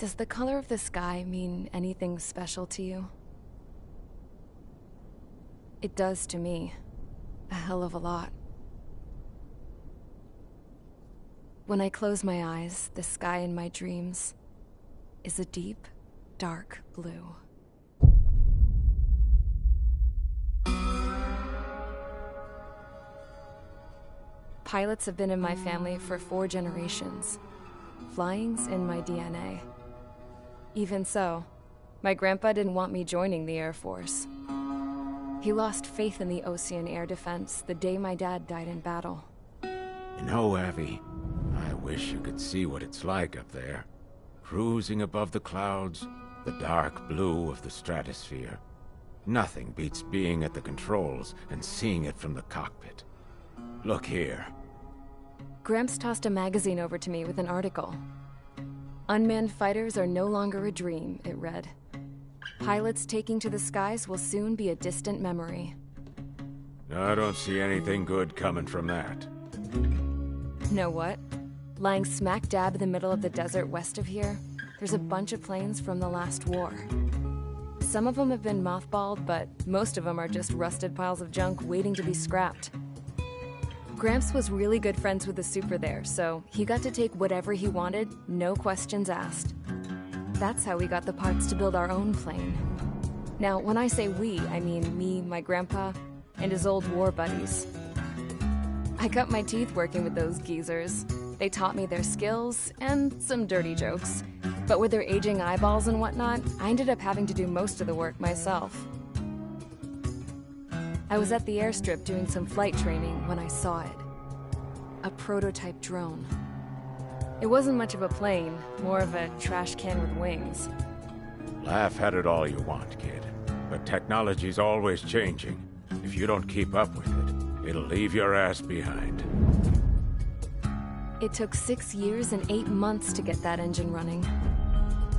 Does the color of the sky mean anything special to you? It does to me. A hell of a lot. When I close my eyes, the sky in my dreams is a deep, dark blue. Pilots have been in my family for 4 generations. Flying's in my DNA. Even so, my grandpa didn't want me joining the Air Force. He lost faith in the Ocean Air Defense the day my dad died in battle. You know, Abby, I wish you could see what it's like up there. Cruising above the clouds, the dark blue of the stratosphere. Nothing beats being at the controls and seeing it from the cockpit. Look here. Gramps tossed a magazine over to me with an article. Unmanned fighters are no longer a dream, it read. Pilots taking to the skies will soon be a distant memory. I don't see anything good coming from that. Know what? Lying smack dab in the middle of the desert west of here, there's a bunch of planes from the last war. Some of them have been mothballed, but most of them are just rusted piles of junk waiting to be scrapped. Gramps was really good friends with the super there, so he got to take whatever he wanted, no questions asked. That's how we got the parts to build our own plane. Now, when I say we, I mean me, my grandpa, and his old war buddies. I cut my teeth working with those geezers. They taught me their skills, and some dirty jokes. But with their aging eyeballs and whatnot, I ended up having to do most of the work myself. I was at the airstrip doing some flight training when I saw it. A prototype drone. It wasn't much of a plane, more of a trash can with wings. Laugh at it all you want, kid. But technology's always changing. If you don't keep up with it, it'll leave your ass behind. It took 6 years and 8 months to get that engine running.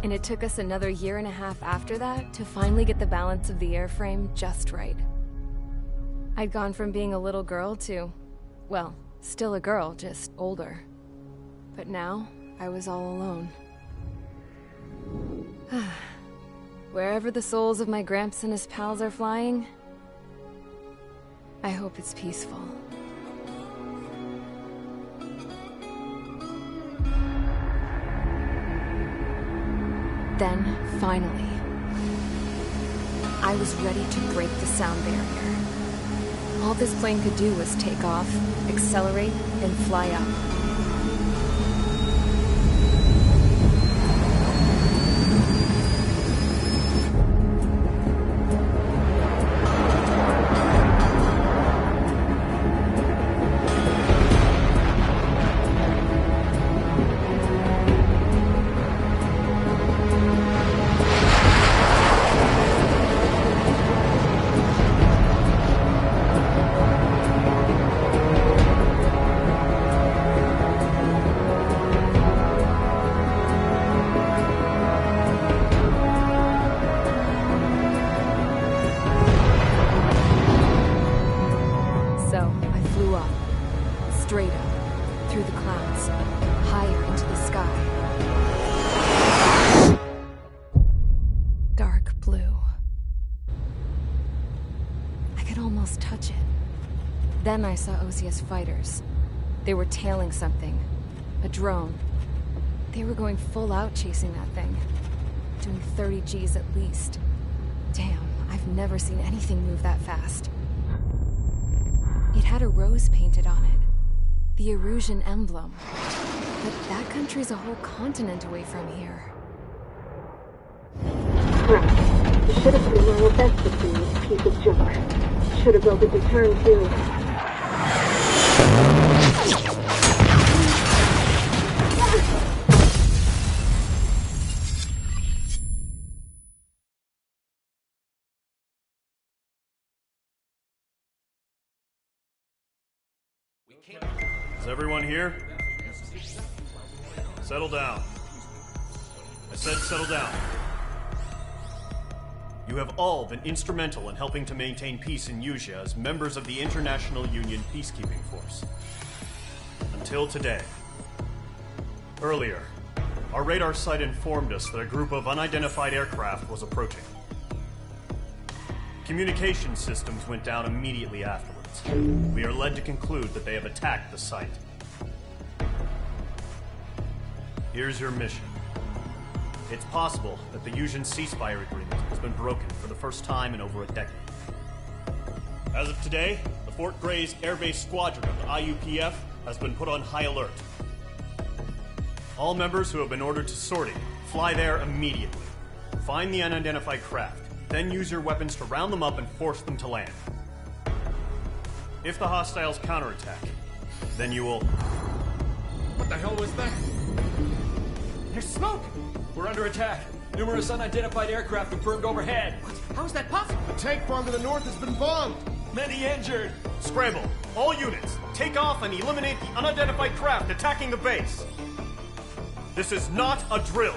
And it took us another 1.5 years after that to finally get the balance of the airframe just right. I'd gone from being a little girl to, well, still a girl, just older. But now, I was all alone. Wherever the souls of my Gramps and his pals are flying, I hope it's peaceful. Then, finally, I was ready to break the sound barrier. All this plane could do was take off, accelerate, and fly up. Straight up, through the clouds, higher into the sky. Dark blue. I could almost touch it. Then I saw OCS fighters. They were tailing something. A drone. They were going full out chasing that thing. Doing 30 Gs at least. Damn, I've never seen anything move that fast. It had a rose painted on it. The Erusian emblem. But that country's a whole continent away from here. Right. You should have been my best with this piece of junk. Should have built a return too. Is everyone here? Settle down. I said settle down. You have all been instrumental in helping to maintain peace in Usea as members of the International Union Peacekeeping Force. Until today. Earlier, Our radar site informed us that a group of unidentified aircraft was approaching. Communication systems went down immediately afterwards. We are led to conclude that they have attacked the site. Here's your mission. It's possible that the Yuuzhan ceasefire agreement has been broken for the first time in over a decade. As of today, the Fort Grays Air Base Squadron of the IUPF has been put on high alert. All members who have been ordered to sortie, fly there immediately. Find the unidentified craft, then use your weapons to round them up and force them to land. If the hostiles counterattack, then you will... What the hell was that? There's smoke! We're under attack. Numerous unidentified aircraft have burned overhead. What? How is that possible? The tank farm to the north has been bombed! Many injured! Scramble! All units, take off and eliminate the unidentified craft attacking the base! This is not a drill!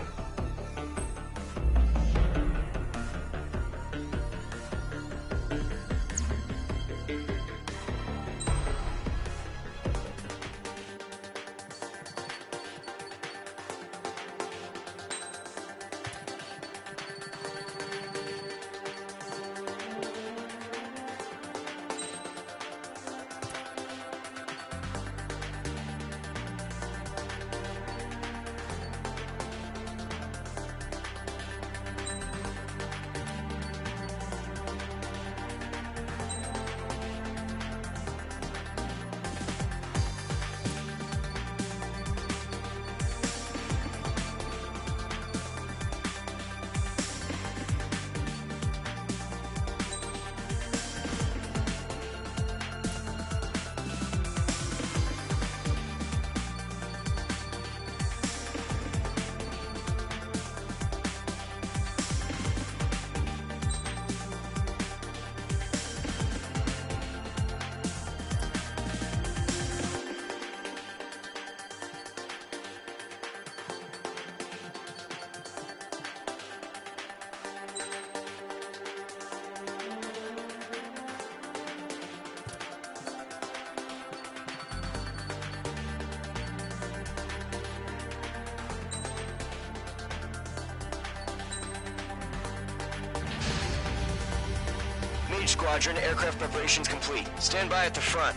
Squadron, aircraft preparations complete. Stand by at the front.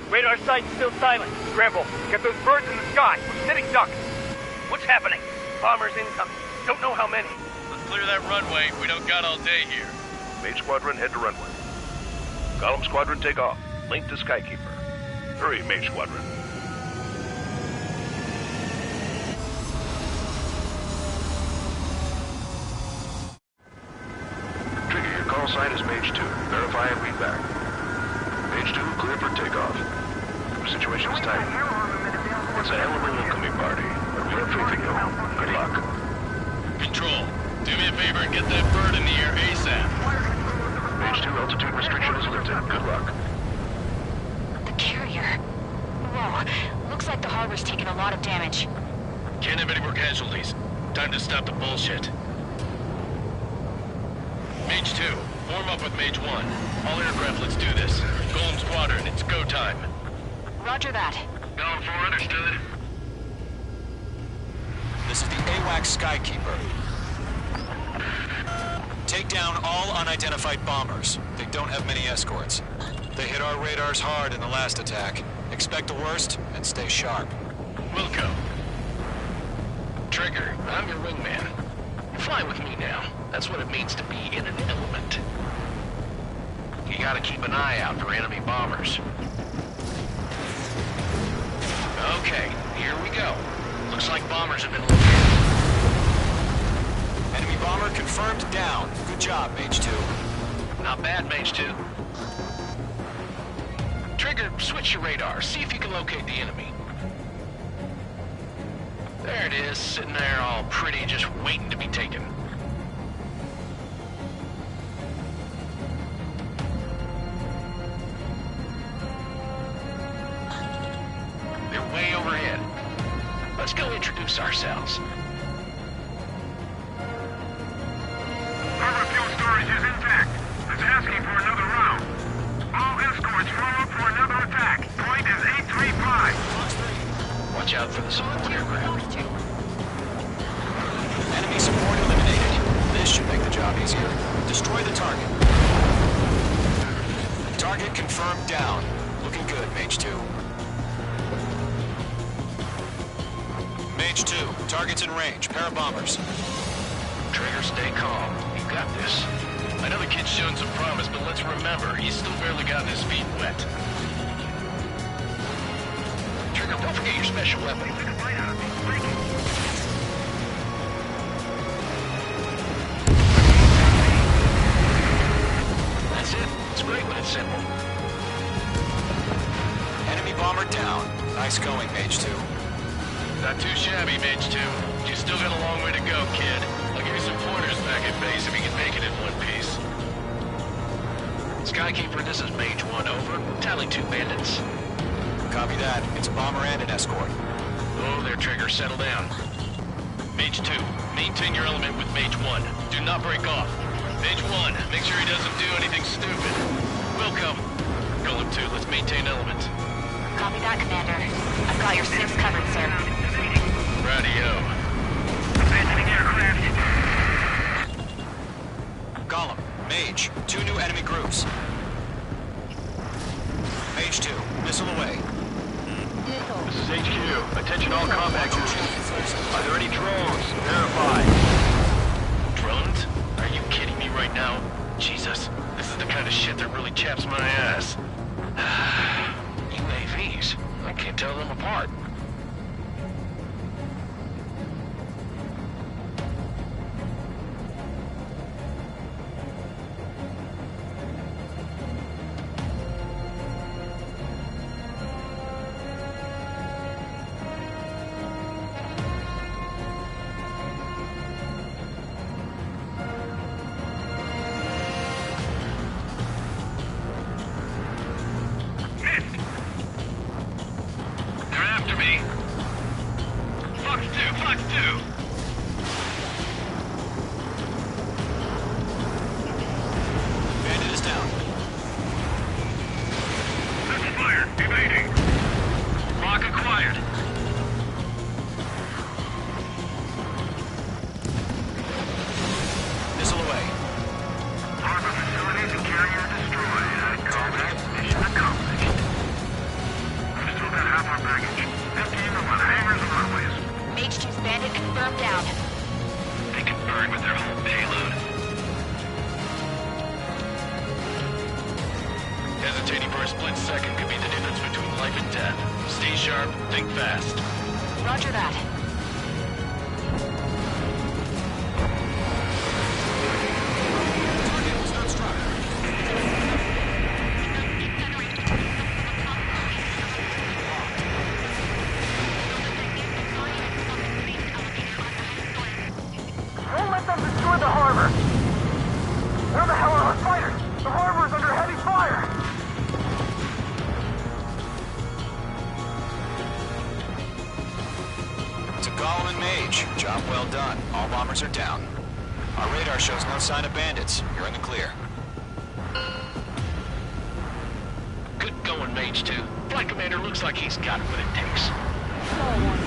Radar site's still silent. Scramble. Get those birds in the sky. We're sitting ducks. What's happening? Bombers incoming. Don't know how many. Let's clear that runway. We don't got all day here. Mage Squadron, head to runway. Column Squadron, take off. Link to Skykeeper. Hurry, Mage Squadron. Trigger, your call sign is Mage 2. Verify and read back. Mage 2, clear for takeoff. Situation's tight. It's a hell of a welcoming party, but we have faith in you. Good luck. Control, do me a favor and get that bird in the air ASAP. Mage 2, altitude restriction is lifted. Good luck. The carrier. Whoa, looks like the harbor's taken a lot of damage. Can't have any more casualties. Time to stop the bullshit. Mage 2, form up with Mage 1. All aircraft, let's do this. Golem Squadron, it's go time. Roger that. Going for understood. This is the AWACS Skykeeper. Take down all unidentified bombers. They don't have many escorts. They hit our radars hard in the last attack. Expect the worst and stay sharp. Wilco. Trigger, I'm your wingman. Fly with me now. That's what it means to be in an element. You gotta keep an eye out for enemy bombers. Okay, here we go. Looks like bombers have been located. Enemy bomber confirmed down. Good job, Mage 2. Not bad, Mage 2. Trigger, switch your radar. See if you can locate the enemy. There it is, sitting there all pretty, just waiting to be taken. way overhead. Let's go introduce ourselves. Harbor fuel storage is intact. It's asking for another round. All escorts form up for another attack. Point is 835. Watch out for the support aircraft. Enemy support eliminated. This should make the job easier. Destroy the target. Target confirmed down. Looking good, Mage 2. Mage 2, target's in range. Parabombers. Trigger, stay calm. You got this. I know the kid's shown some promise, but let's remember, he's still barely gotten his feet wet. Trigger, don't forget your special weapon. That's it. It's great when it's simple. Enemy bomber down. Nice going, Mage 2. Not too shabby, Mage 2. You still got a long way to go, kid. I'll give you some pointers back at base if you can make it in one piece. Skykeeper, this is Mage 1, over. Tally 2 bandits. Copy that. It's a bomber and an escort. Oh, there, Trigger. Settle down. Mage 2, maintain your element with Mage 1. Do not break off. Mage 1, make sure he doesn't do anything stupid. Welcome. Golem 2, let's maintain element. Copy that, Commander. I've got your 6 covered, sir. Radio. Abandoning aircraft. Golem, Mage, 2 new enemy groups. Mage 2, missile away. This is HQ. Attention all combat groups. Are there any drones? Verify. Drones? Are you kidding me right now? Jesus, this is the kind of shit that really chaps my ass. UAVs. I can't tell them apart. Bandit is down. Fire. Evading. Lock acquired. Missile away. Harbor facilities and carrier destroyed. Combat mission accomplished. We've still got half our baggage. 15 of our hangars and runways. Mage 2's bandit confirmed down. They can burn with their whole payload. Hesitating for a split second could be the difference between life and death. Stay sharp, think fast. Roger that. Target was not struck. Don't let them destroy the harbor! Where the hell are our fighters? The harbor's under heavy fire! It's a Golem and Mage. Job well done. All bombers are down. Our radar shows no sign of bandits. You're in the clear. Good going, Mage 2. Flight Commander looks like he's got what it takes.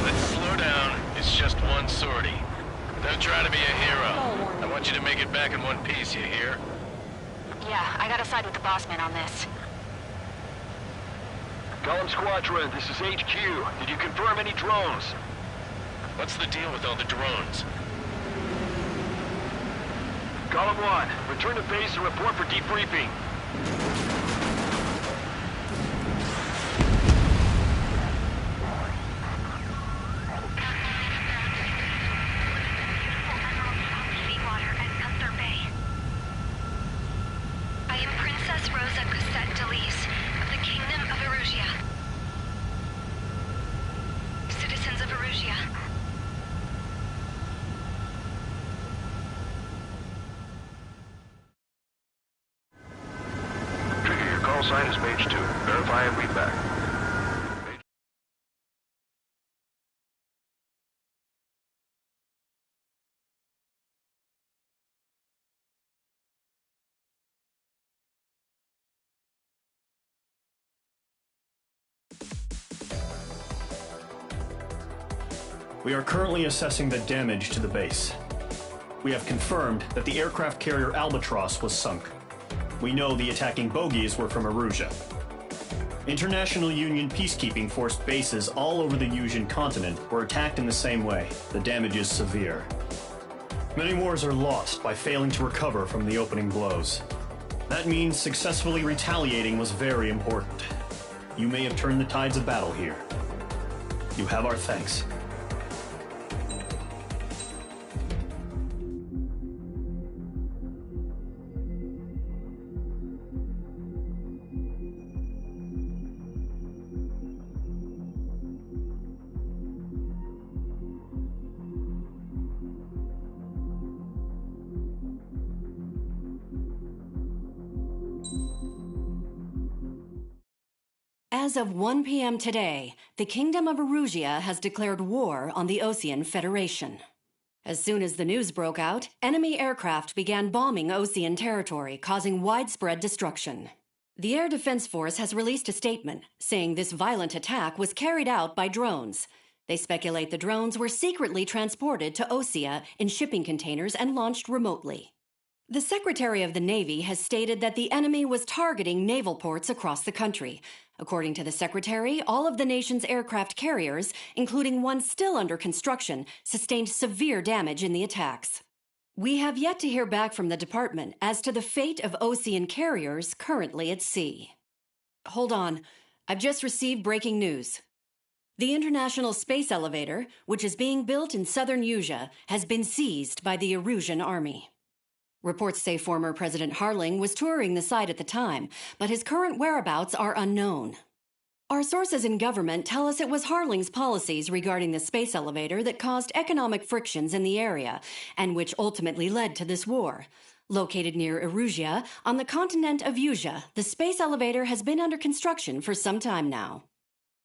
Let's slow down. It's just one sortie. Don't try to be a hero. I want you to make it back in one piece, you hear? Yeah, I gotta side with the boss man on this. Golem Squadron, this is HQ. Did you confirm any drones? What's the deal with all the drones? Golem 1, return to base and report for debriefing. Call sign is Mage 2. Verify and read back. We are currently assessing the damage to the base. We have confirmed that the aircraft carrier Albatross was sunk. We know the attacking bogies were from Erusia. International Union peacekeeping force bases all over the Yusian continent were attacked in the same way. The damage is severe. Many wars are lost by failing to recover from the opening blows. That means successfully retaliating was very important. You may have turned the tides of battle here. You have our thanks. As of 1 p.m. today, the Kingdom of Erusia has declared war on the Osean Federation. As soon as the news broke out, enemy aircraft began bombing Osean territory, causing widespread destruction. The Air Defense Force has released a statement saying this violent attack was carried out by drones. They speculate the drones were secretly transported to Osea in shipping containers and launched remotely. The Secretary of the Navy has stated that the enemy was targeting naval ports across the country. According to the Secretary, all of the nation's aircraft carriers, including one still under construction, sustained severe damage in the attacks. We have yet to hear back from the department as to the fate of Osean carriers currently at sea. Hold on. I've just received breaking news. The International Space Elevator, which is being built in southern Yusia, has been seized by the Erusian army. Reports say former President Harling was touring the site at the time, but his current whereabouts are unknown. Our sources in government tell us it was Harling's policies regarding the space elevator that caused economic frictions in the area, and which ultimately led to this war. Located near Erusia, on the continent of Yusia, the space elevator has been under construction for some time now.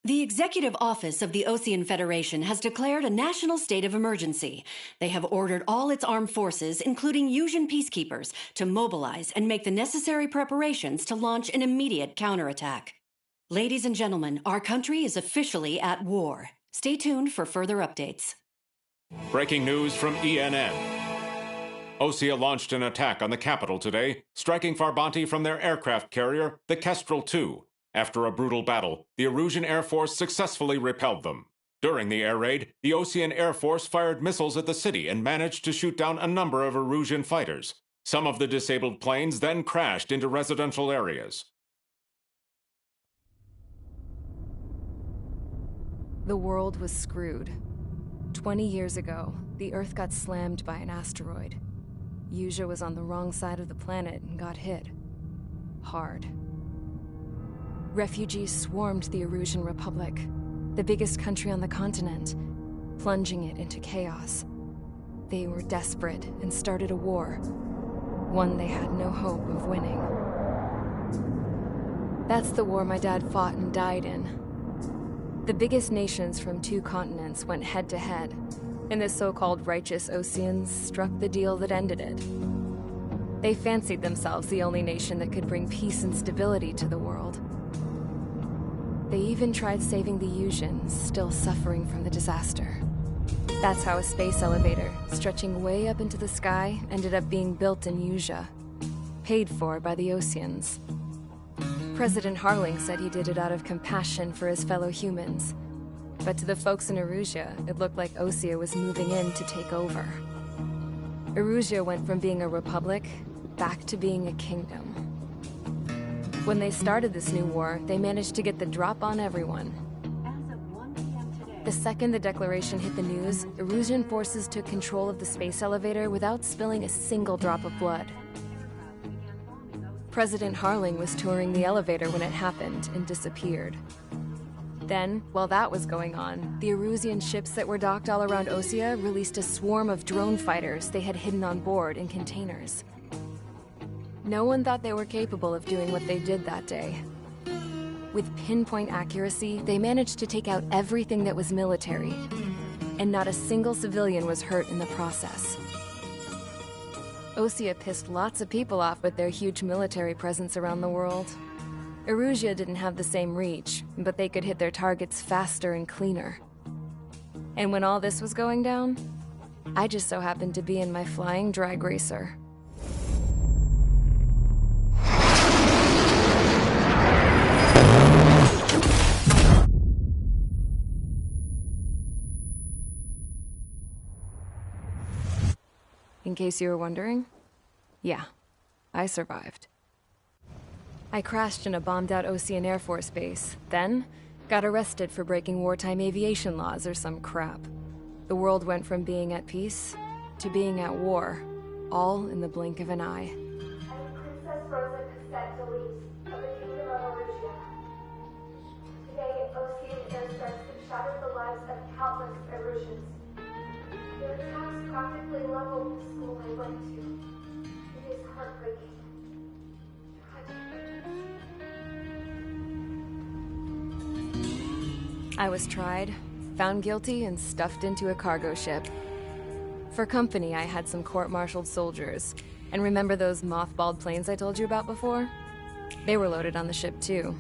The Executive Office of the Osean Federation has declared a national state of emergency. They have ordered all its armed forces, including Yusian peacekeepers, to mobilize and make the necessary preparations to launch an immediate counterattack. Ladies and gentlemen, our country is officially at war. Stay tuned for further updates. Breaking news from ENN. Osea launched an attack on the capital today, striking Farbanti from their aircraft carrier, the Kestrel II. After a brutal battle, the Erusian Air Force successfully repelled them. During the air raid, the Osean Air Force fired missiles at the city and managed to shoot down a number of Erusian fighters. Some of the disabled planes then crashed into residential areas. The world was screwed. 20 years ago, the Earth got slammed by an asteroid. Yusia was on the wrong side of the planet and got hit. Hard. Refugees swarmed the Erusian Republic, the biggest country on the continent, plunging it into chaos. They were desperate and started a war, one they had no hope of winning. That's the war my dad fought and died in. The biggest nations from 2 continents went head-to-head, and the so-called righteous Oseans struck the deal that ended it. They fancied themselves the only nation that could bring peace and stability to the world. They even tried saving the Yusians, still suffering from the disaster. That's how a space elevator, stretching way up into the sky, ended up being built in Yusia, paid for by the Oseans. President Harling said he did it out of compassion for his fellow humans. But to the folks in Erusia, it looked like Osea was moving in to take over. Erusia went from being a republic back to being a kingdom. When they started this new war, they managed to get the drop on everyone. The second the declaration hit the news, Erusian forces took control of the space elevator without spilling a single drop of blood. President Harling was touring the elevator when it happened and disappeared. Then, while that was going on, the Erusian ships that were docked all around Osea released a swarm of drone fighters they had hidden on board in containers. No one thought they were capable of doing what they did that day. With pinpoint accuracy, they managed to take out everything that was military, and not a single civilian was hurt in the process. Osea pissed lots of people off with their huge military presence around the world. Erusia didn't have the same reach, but they could hit their targets faster and cleaner. And when all this was going down, I just so happened to be in my flying drag racer. In case you were wondering, yeah, I survived. I crashed in a bombed-out Ocean Air Force base, then got arrested for breaking wartime aviation laws or some crap. The world went from being at peace to being at war, all in the blink of an eye. Princess Rosa Cassette Delete of the Kingdom of Arusia. Today, Ocean airstrikes have shattered the lives of countless Erusians. Their attacks practically leveled the school I went to. It is heartbreaking. I was tried, found guilty, and stuffed into a cargo ship. For company, I had some court-martialed soldiers. And remember those mothballed planes I told you about before? They were loaded on the ship, too.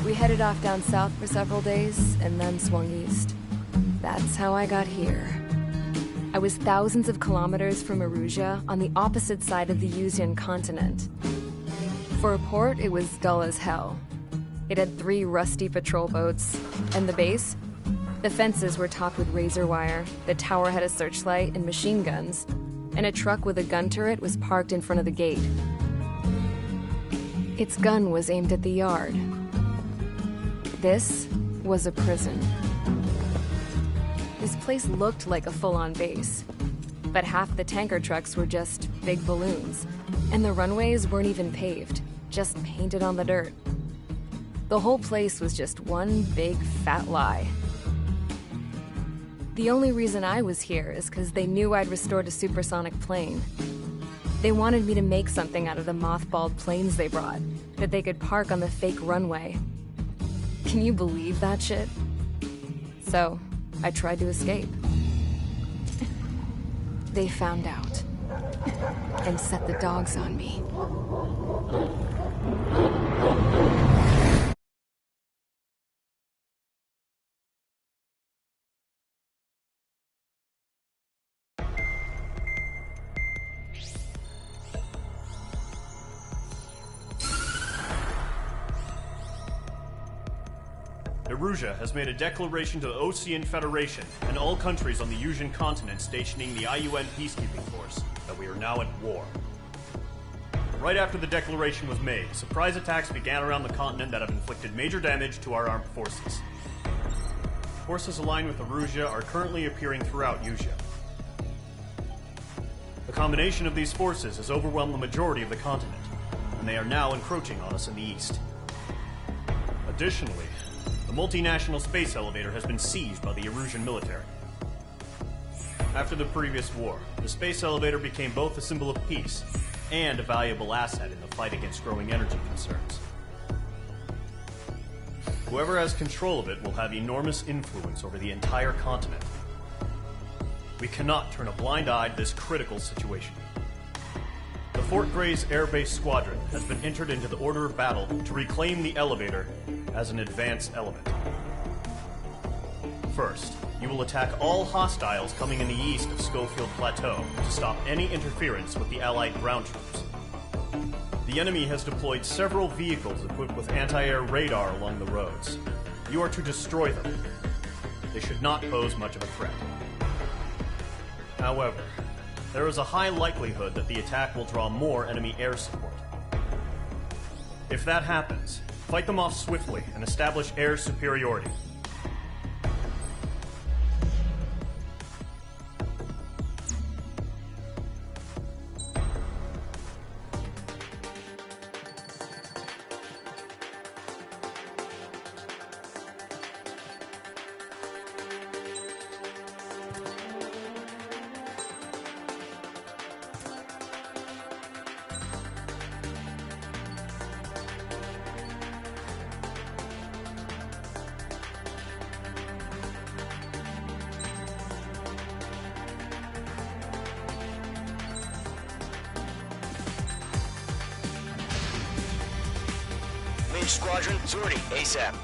We headed off down south for several days, and then swung east. That's how I got here. I was thousands of kilometers from Erusia, on the opposite side of the Yuzian continent. For a port, it was dull as hell. It had 3 rusty patrol boats, and the base? The fences were topped with razor wire, the tower had a searchlight and machine guns, and a truck with a gun turret was parked in front of the gate. Its gun was aimed at the yard. This was a prison. This place looked like a full-on base, but half the tanker trucks were just big balloons, and the runways weren't even paved, just painted on the dirt. The whole place was just one big fat lie. The only reason I was here is because they knew I'd restored a supersonic plane. They wanted me to make something out of the mothballed planes they brought, that they could park on the fake runway. Can you believe that shit? So, I tried to escape. They found out, and set the dogs on me. Erusia has made a declaration to the Ocean Federation and all countries on the Yuzian continent stationing the IUN peacekeeping force that we are now at war. Right after the declaration was made, surprise attacks began around the continent that have inflicted major damage to our armed forces. Forces aligned with Erusia are currently appearing throughout Yusia. The combination of these forces has overwhelmed the majority of the continent, and they are now encroaching on us in the east. Additionally, the multinational space elevator has been seized by the Erusian military. After the previous war, the space elevator became both a symbol of peace and a valuable asset in the fight against growing energy concerns. Whoever has control of it will have enormous influence over the entire continent. We cannot turn a blind eye to this critical situation. The Fort Gray's Air Base Squadron has been entered into the order of battle to reclaim the elevator as an advanced element. First, you will attack all hostiles coming in the east of Schofield Plateau to stop any interference with the Allied ground troops. The enemy has deployed several vehicles equipped with anti-air radar along the roads. You are to destroy them. They should not pose much of a threat. However, there is a high likelihood that the attack will draw more enemy air support. If that happens, fight them off swiftly and establish air superiority. Squadron, sortie, ASAP.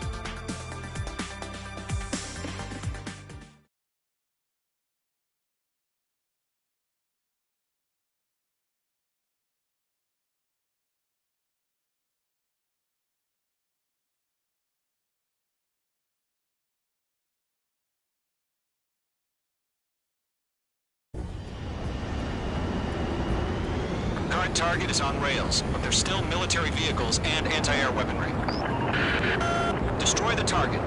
That target is on rails, but there's still military vehicles and anti-air weaponry. Destroy the target.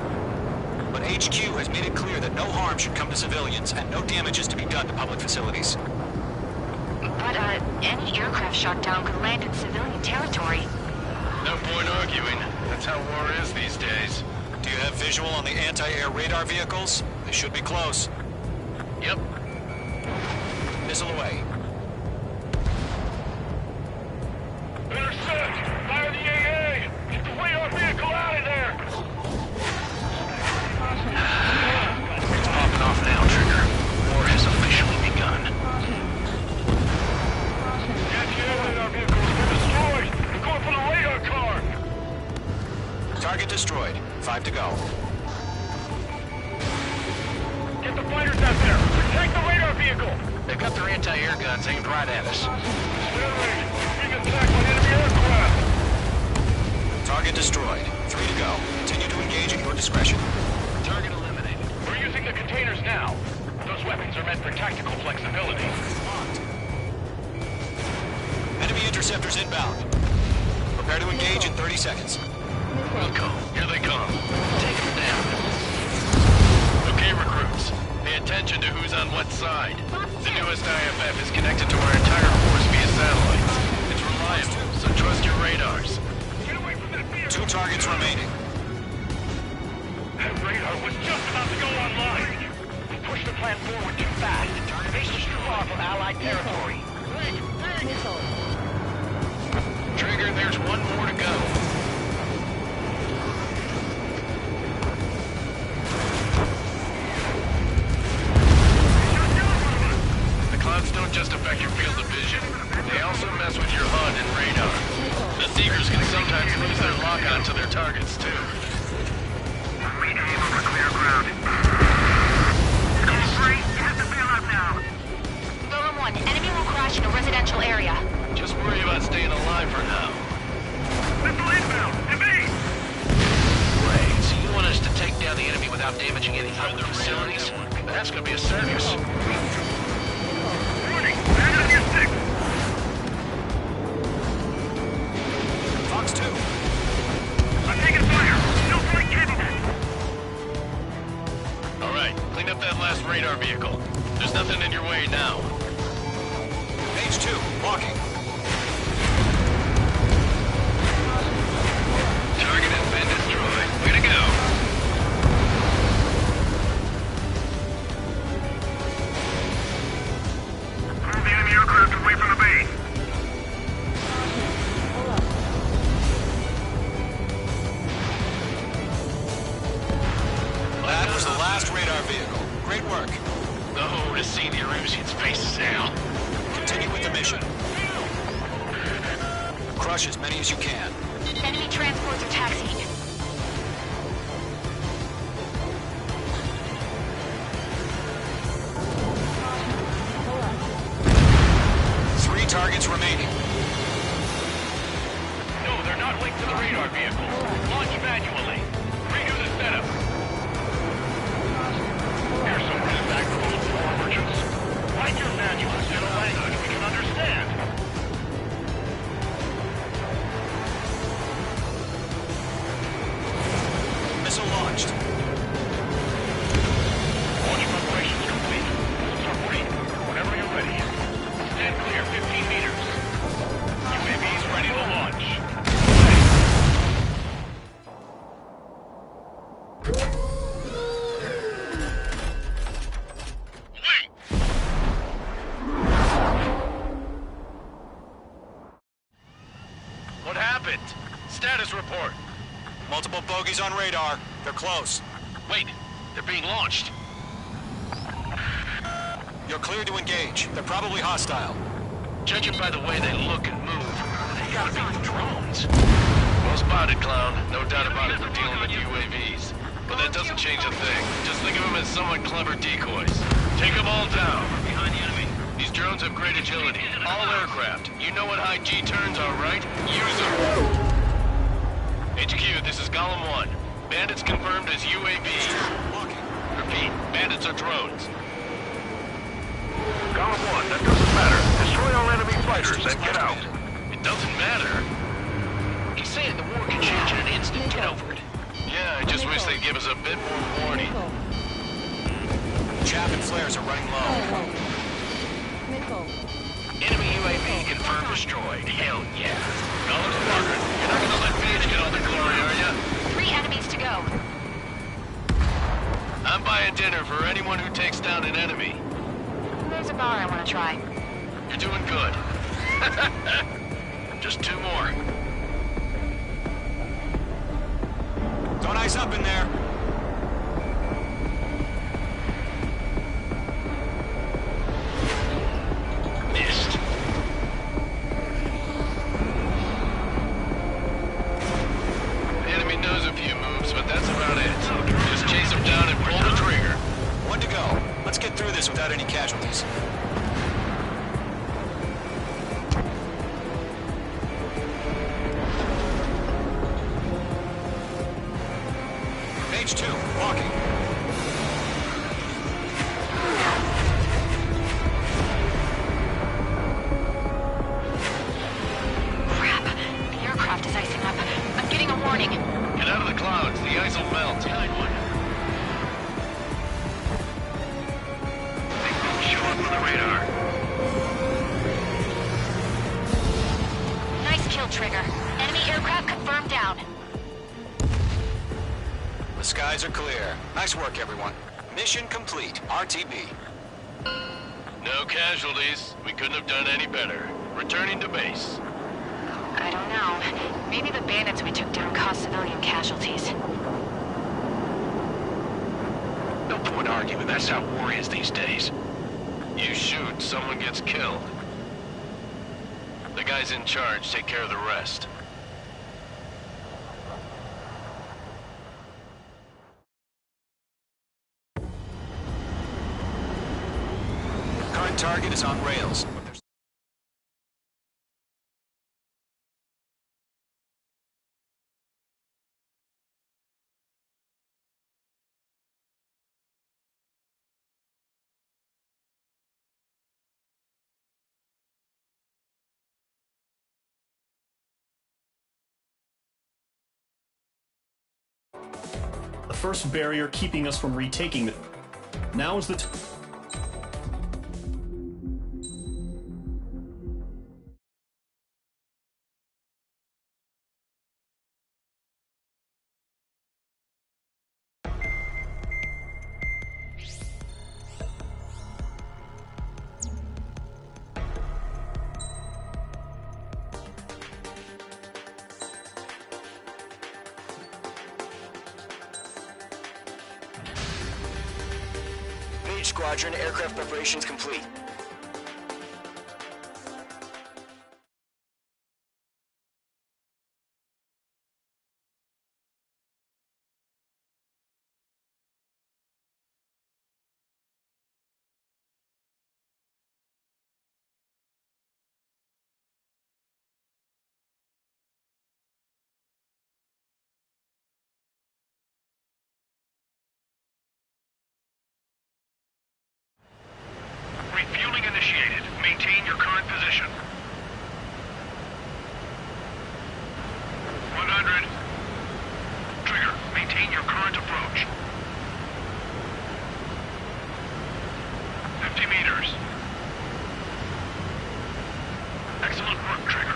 But HQ has made it clear that no harm should come to civilians and no damage is to be done to public facilities. But, any aircraft shot down could land in civilian territory. No point arguing. That's how war is these days. Do you have visual on the anti-air radar vehicles? They should be close. Yep. Missile away. Intercept! Fire the AA! Get the radar vehicle out of there! It's popping off now, Trigger. War has officially begun. Radar vehicle has been destroyed! We're going for the radar car! Target destroyed. 5 to go. Get the fighters out there! Protect the radar vehicle! They've got their anti-air guns aimed right at us. Being attacked by enemy aircraft! Target destroyed. 3 to go. Continue to engage at your discretion. Target eliminated. We're using the containers now. Those weapons are meant for tactical flexibility. Enemy interceptors inbound. Prepare to engage in 30 seconds. Welcome. Here they come. Take them down. Okay, recruits. Pay attention to who's on what side. The newest IFF is connected to our entire force via satellites. It's reliable, so trust your radars. Get away from that vehicle! 2 targets remaining. That radar was just about to go online. We pushed the plan forward too fast. This is too far from Allied territory. Trigger, there's one more to go. The clouds don't just affect your field of vision. They also mess with your HUD and radar. The Seekers can sometimes lose their lock-on to their targets, too. We aim over clear ground. Going free, you have to bail out now. Golem 1, enemy will crash in a residential area. Just worry about staying alive for now. Missile inbound, evade! Right, so you want us to take down the enemy without damaging any other facilities? That's gonna be a circus. Warning, back on your stick! Fox 2. I'm taking fire! Still flight capable! Alright, clean up that last radar vehicle. There's nothing in your way now. Page 2. Walking. Target has been destroyed. Way to go. Move the enemy aircraft away from the base. That was the last radar vehicle. Great work. Oh, to see the Erusians' faces now. Continue with the mission. Crush as many as you can. Enemy transports are taxiing. Three targets remaining. No, they're not linked to the radar vehicle. Launch manually. Redo the setup. Here's some feedback from old war merchants. Write your manuals in a language we can understand. Missile launched. Launch preparations complete. Start pushing. Whenever you're ready. Stand clear 15 meters. UAVs ready to launch. What happened? Status report. Multiple bogies on radar. They're close. Wait, they're being launched. You're cleared to engage. They're probably hostile. Judging by the way they look and move, they gotta be drones. Well spotted, Clown. No doubt about it, we're dealing with UAVs. But that doesn't change a thing. Just think of them as somewhat clever decoys. Take them all down. Behind the enemy. These drones have great agility. All aircraft. You know what high G turns are, right? Use them. HQ, this is Golem 1. Bandits confirmed as UAVs. Repeat, bandits are drones. Golem 1, that doesn't matter. Destroy all enemy fighters and get out. It doesn't matter. He's saying the war can change in an instant. Get over it. Yeah, I just wish they'd give us a bit more warning. Chaff and flares are running low. Enemy UAV confirmed destroyed. Hell yeah. Dollar Squadron, you're not gonna let Paige get all the glory, are ya? 3 enemies to go. I'm buying dinner for anyone who takes down an enemy. There's a bar I want to try. You're doing good. Just 2 more. Don't ice up in there. Missed. The enemy knows a few moves, but that's about it. Just chase him down and pull the trigger. 1 to go. Let's get through this without any casualties. Page 2, walking. Crap. The aircraft is icing up. I'm getting a warning. Get out of the clouds. The ice will melt. Show up on the radar. Nice kill, Trigger. Enemy aircraft confirmed down. The skies are clear. Nice work, everyone. Mission complete. RTB. No casualties. We couldn't have done any better. Returning to base. I don't know. Maybe the bandits we took down caused civilian casualties. No point arguing. That's how war is these days. You shoot, someone gets killed. The guys in charge take care of the rest. Current target is on rails. The first barrier keeping us from retaking the... Now is the Squadron, aircraft preparations complete. Refueling initiated. Maintain your current position. 100. Trigger, maintain your current approach. 50 meters. Excellent work, Trigger.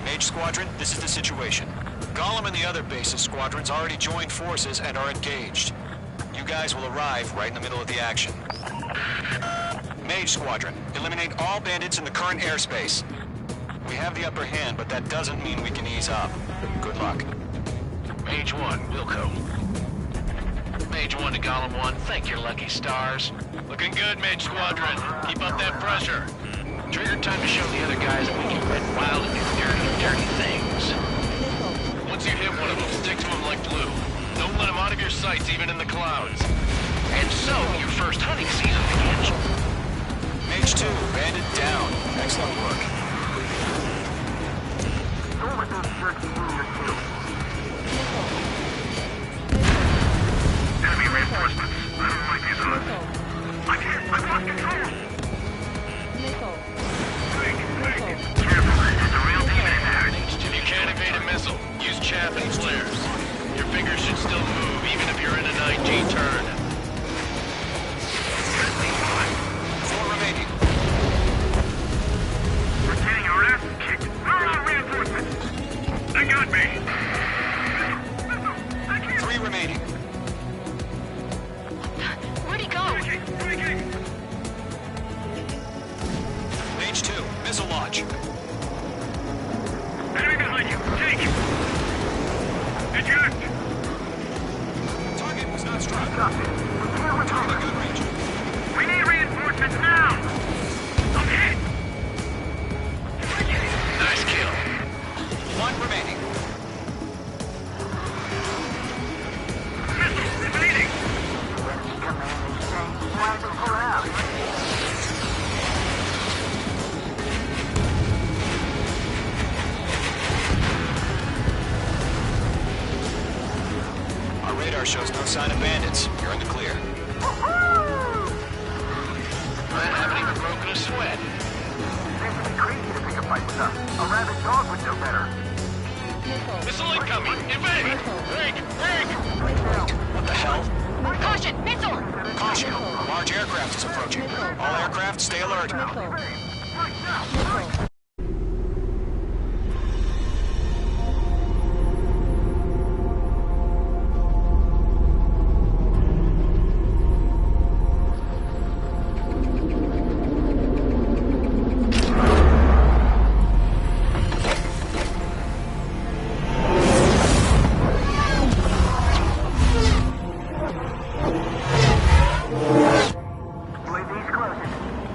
Mage Squadron, this is the situation. Gollum and the other bases squadrons already joined forces and are engaged. You guys will arrive right in the middle of the action. Mage Squadron, eliminate all bandits in the current airspace. We have the upper hand, but that doesn't mean we can ease up. Good luck. Mage 1, Wilco. Mage 1 to Gollum 1, thank your lucky stars. Looking good, Mage Squadron. Keep up that pressure. Trigger, time to show the other guys that we can get wild and do dirty, dirty things. Once you hit one of them, stick to them like glue. Don't let them out of your sights, even in the clouds. And so, your first hunting season begins. Mage 2, bandit down. Excellent work. Enemy reinforcements. I don't like these odds. I can't. I've lost control. Careful. It's a real demon in there. If you can't evade a missile, use chaff and flares. Your fingers should still move, even if you're in a 9G turn. 4 remaining. We're getting our asses kicked. Where are our reinforcements? They got me. 3 remaining. Where'd he go? Mage 2, missile launch. Enemy behind you. Take. Eject. Target was not struck. Target gun range. We need reinforcements now. I'm hit. Nice kill. 1 remaining. Evading. Our radar shows no sign of bandits. You're in the clear. I haven't even broken a sweat. This would be crazy to pick a fight with us. A rabid dog would know better. Missile incoming! Evade! Break! What the hell? Caution! Missile! Caution! A large aircraft is approaching. All aircraft, stay alert.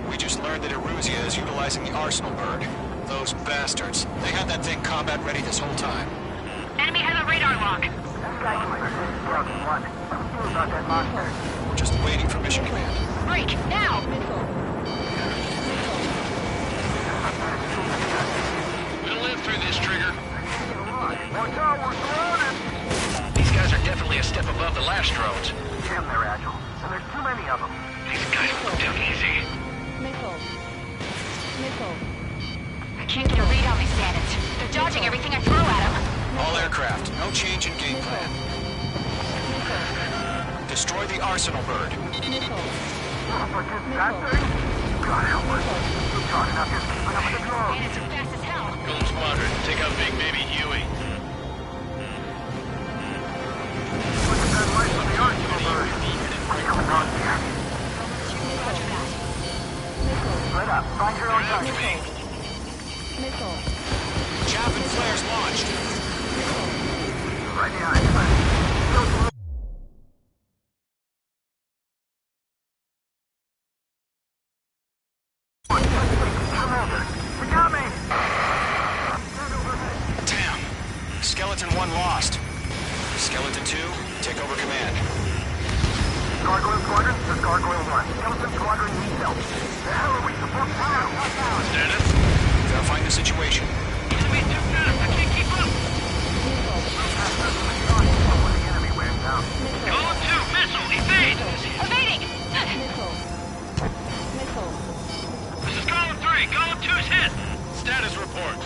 We just learned that Eruzia is utilizing the Arsenal bird. Those bastards. They had that thing combat ready this whole time. Enemy has a radar lock. We're just waiting for mission command. Break! Now! We'll live through this, Trigger. Watch out, we're surrounded. These guys are definitely a step above the last drones. Damn, they're agile. And there's too many of them. These guys won't do easy. I can't get a read on these bandits. They're dodging everything I throw at them. All aircraft, no change in game plan. Destroy the Arsenal bird. But this that thing? God help us. We're talking up just keeping up with the drone. Bandits are fast as hell. Golden Squadron, take out Big Baby Huey. Look at that light from the Arsenal bird. What's going on here? Roger that. Split up. Find your own target. Chaff and flares launched. Right behind you. Commander, you got me. Damn. Skeleton 1 lost. Skeleton 2, take over command. Gargoyle Squadron to Gargoyle 1. Skeleton Squadron needs help. The hell are we supposed to do? Status? Verifying the situation. Enemy's too fast. I can't keep up. The enemy wears down. Golem 2, missile, evade! Evading! This is Golem 3. Golem 2's hit. Status report.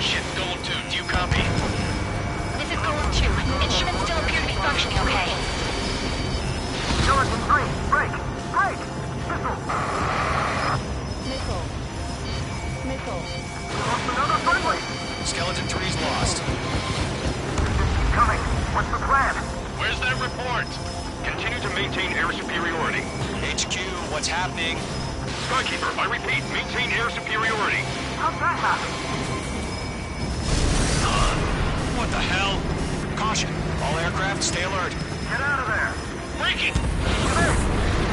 Shit, Golem 2, do you copy? This is Golem 2. Instruments still appear to be functioning okay. Skeleton 3, break! Break! Missile! Lost another friendly! Skeleton 3's lost. Keep coming. What's the plan? Where's that report? Continue to maintain air superiority. HQ, what's happening? Skykeeper, I repeat, maintain air superiority. How'd that happen? What the hell? Caution. All aircraft, stay alert. Get out of there! Breaking! Hey!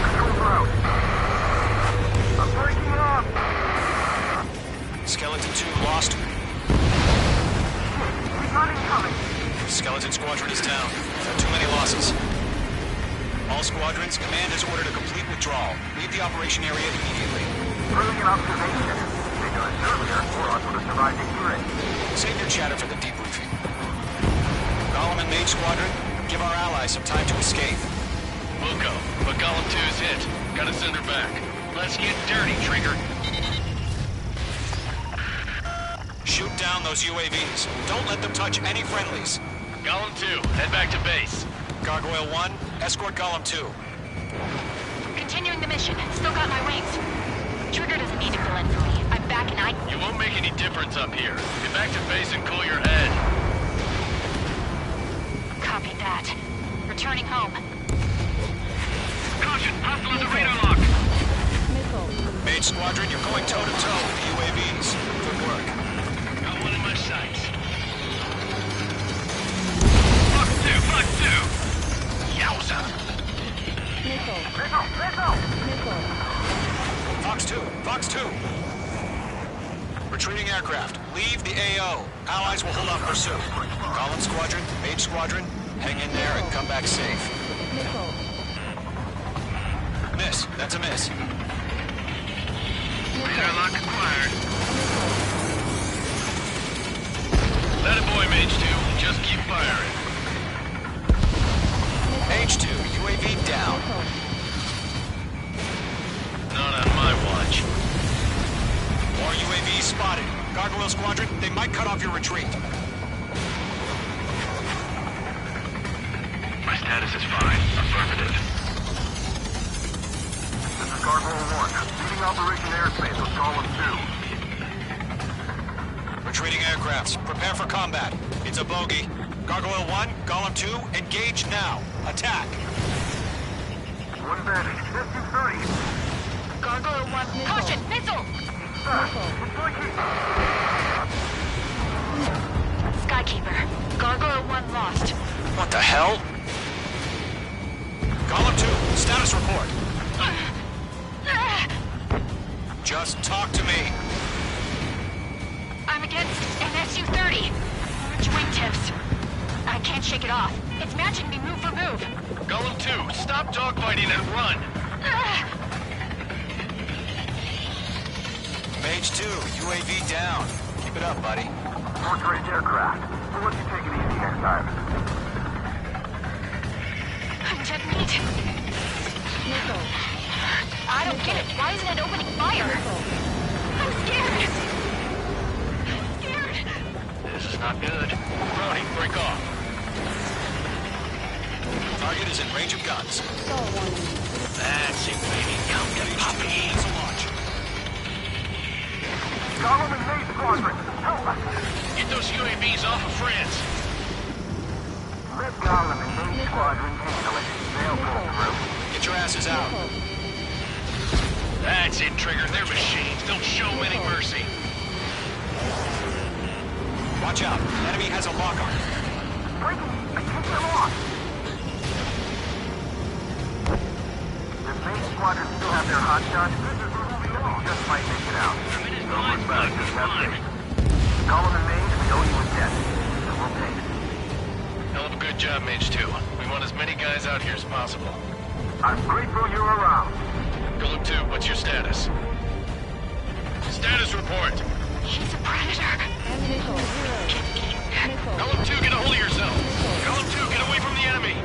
Control route. I'm breaking off! Skeleton 2 lost. civilians, command has ordered a complete withdrawal. Leave the operation area immediately. Brilliant observation. They done it earlier, or else would have survived the hearing. Save your chatter for the debriefing. Golem and Mage Squadron, give our allies some time to escape. We'll go, but Golem 2's hit. Gotta send her back. Let's get dirty, Trigger. Shoot down those UAVs. Don't let them touch any friendlies. Golem 2, head back to base. Gargoyle 1, escort Golem 2. Continuing the mission. Still got my wings. Trigger doesn't need to fill in for me. I'm back and You won't make any difference up here. Get back to base and cool your head. Copy that. Returning home. Caution, hostile in the radar lock. Mage Squadron, you're going toe-to-toe with the UAVs. Good work. Got one in my sights. Fox 2! Yowza! Fox 2! Retreating aircraft. Leave the AO. Allies will hold off pursuit. Golem Squadron, Mage Squadron, hang in there and come back safe. Miss. That's a miss. Radar lock acquired. Let it boy, Mage 2. Just keep firing. Mage 2, UAV down. Not on my watch. More UAVs spotted. Gargoyle Squadron, they might cut off your retreat. My status is fine. Affirmative. This is Gargoyle 1. Leading Operation Airspace with Golem 2. Retreating aircrafts, prepare for combat. It's a bogey. Gargoyle 1, Golem 2, engage now. Attack. One bandage. SU-30. Gargoyle 1. Caution! Missile! Skykeeper. Gargoyle 1 lost. What the hell? Golem 2, status report. Just talk to me. I'm against an SU-30. Orange wingtips. I can't shake it off. It's matching me move for move. Golem 2, stop dogfighting and run. Mage 2, UAV down. Keep it up, buddy. Fourth-rate aircraft. We'll let you take it easy next time. Jet meat. I don't get it. Why isn't it opening fire? I'm scared. This is not good. Brownie, break off. Target is in range of guns. That's it, baby. Count to Poppy. It's a launch. Golem and Mage Squadron, help us! Get those UAVs off of France. Let Golem and Mage Squadron handle it. They'll pull through. Get your asses out. That's it, Trigger. They're machines. Don't show any mercy. Watch out. Enemy has a lock on. Breaking! I think they're lost! Does Mage Squadron still have their hot shots? We just might make it out. Don't look back, just have faith. Golem and Mage, we owe you a debt. And we'll pay it. Hell of a good job, Mage 2. We want as many guys out here as possible. I'm grateful you're around. Golem 2, what's your status? Status report. He's a predator. Golem 2, get a hold of yourself. Golem 2, get away from the enemy.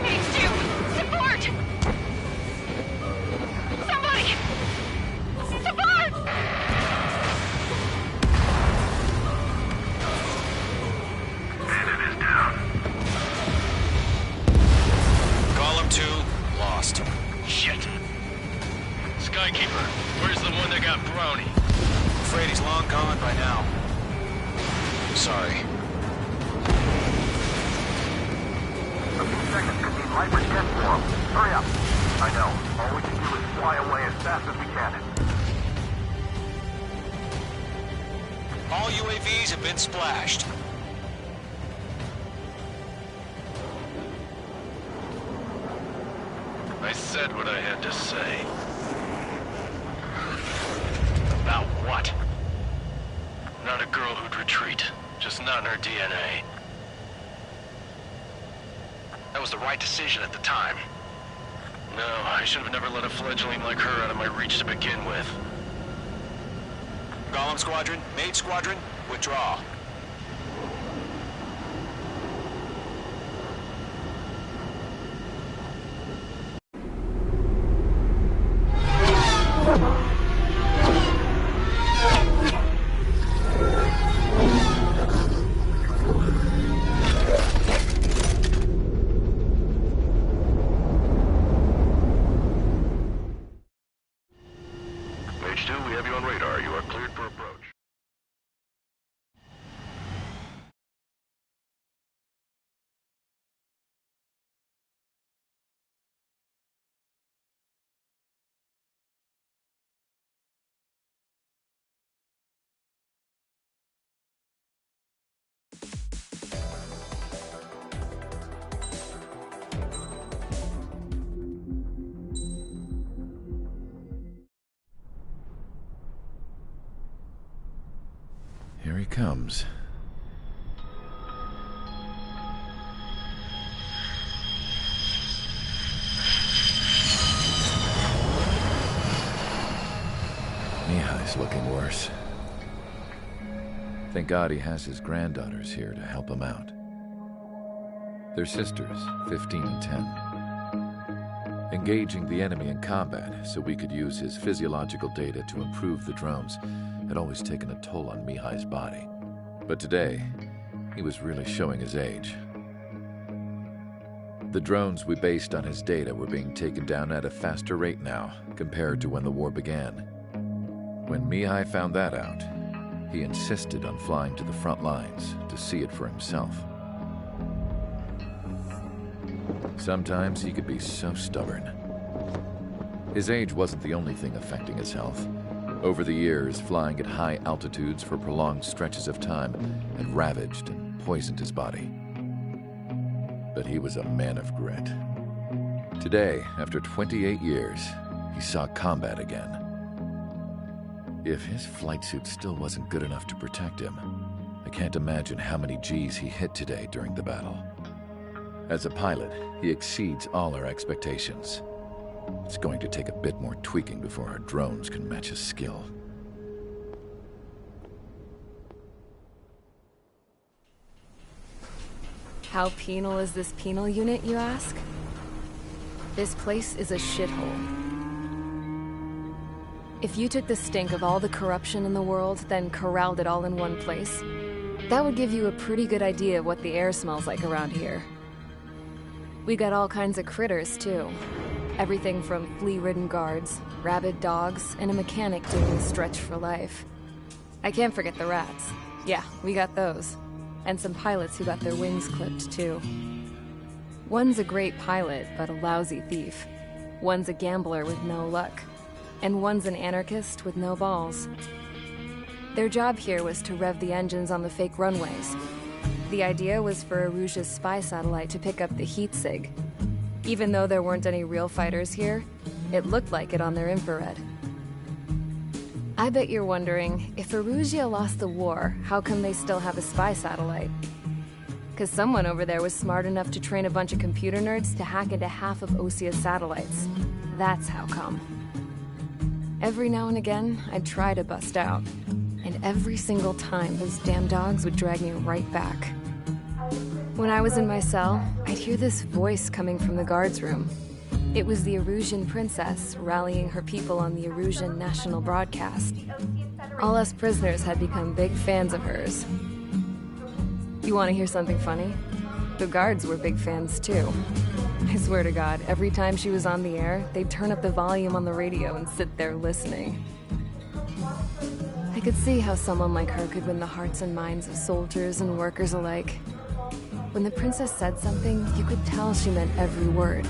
Mage 2, support! Somebody! Support! Enemy's down. Golem 2, lost. Shit. Skykeeper, where's the one that got Brownie? Afraid he's long gone by now. Sorry. A few seconds could mean life or death for him. Hurry up. I know. All we can do is fly away as fast as we can. All UAVs have been splashed. I said what I had to say. About what? Not a girl who'd retreat. Just not in her DNA. That was the right decision at the time. No, I should have never let a fledgling like her out of my reach to begin with. Golem Squadron, Mage Squadron, withdraw. Mage 2, we have you on radar. You are cleared for approach. Here he comes. Mihai's looking worse. Thank God he has his granddaughters here to help him out. They're sisters, 15 and 10. Engaging the enemy in combat so we could use his physiological data to improve the drones had always taken a toll on Mihai's body. But today, he was really showing his age. The drones we based on his data were being taken down at a faster rate now compared to when the war began. When Mihai found that out, he insisted on flying to the front lines to see it for himself. Sometimes he could be so stubborn. His age wasn't the only thing affecting his health. Over the years, flying at high altitudes for prolonged stretches of time had ravaged and poisoned his body. But he was a man of grit. Today, after 28 years, he saw combat again. If his flight suit still wasn't good enough to protect him, I can't imagine how many G's he hit today during the battle. As a pilot, he exceeds all our expectations. It's going to take a bit more tweaking before our drones can match his skill. How penal is this penal unit, you ask? This place is a shithole. If you took the stink of all the corruption in the world, then corralled it all in one place, that would give you a pretty good idea of what the air smells like around here. We got all kinds of critters, too. Everything from flea-ridden guards, rabid dogs, and a mechanic doing the stretch for life. I can't forget the rats. Yeah, we got those. And some pilots who got their wings clipped, too. One's a great pilot, but a lousy thief. One's a gambler with no luck. And one's an anarchist with no balls. Their job here was to rev the engines on the fake runways. The idea was for Aruja's spy satellite to pick up the heat sig. Even though there weren't any real fighters here, it looked like it on their infrared. I bet you're wondering, if Aruja lost the war, how come they still have a spy satellite? Because someone over there was smart enough to train a bunch of computer nerds to hack into half of Osia's satellites. That's how come. Every now and again, I'd try to bust out. And every single time, those damn dogs would drag me right back. When I was in my cell, I'd hear this voice coming from the guards room. It was the Arusian princess rallying her people on the Arusian national broadcast. All us prisoners had become big fans of hers. You want to hear something funny? The guards were big fans too. I swear to God, every time she was on the air, they'd turn up the volume on the radio and sit there listening. I could see how someone like her could win the hearts and minds of soldiers and workers alike. When the princess said something, you could tell she meant every word.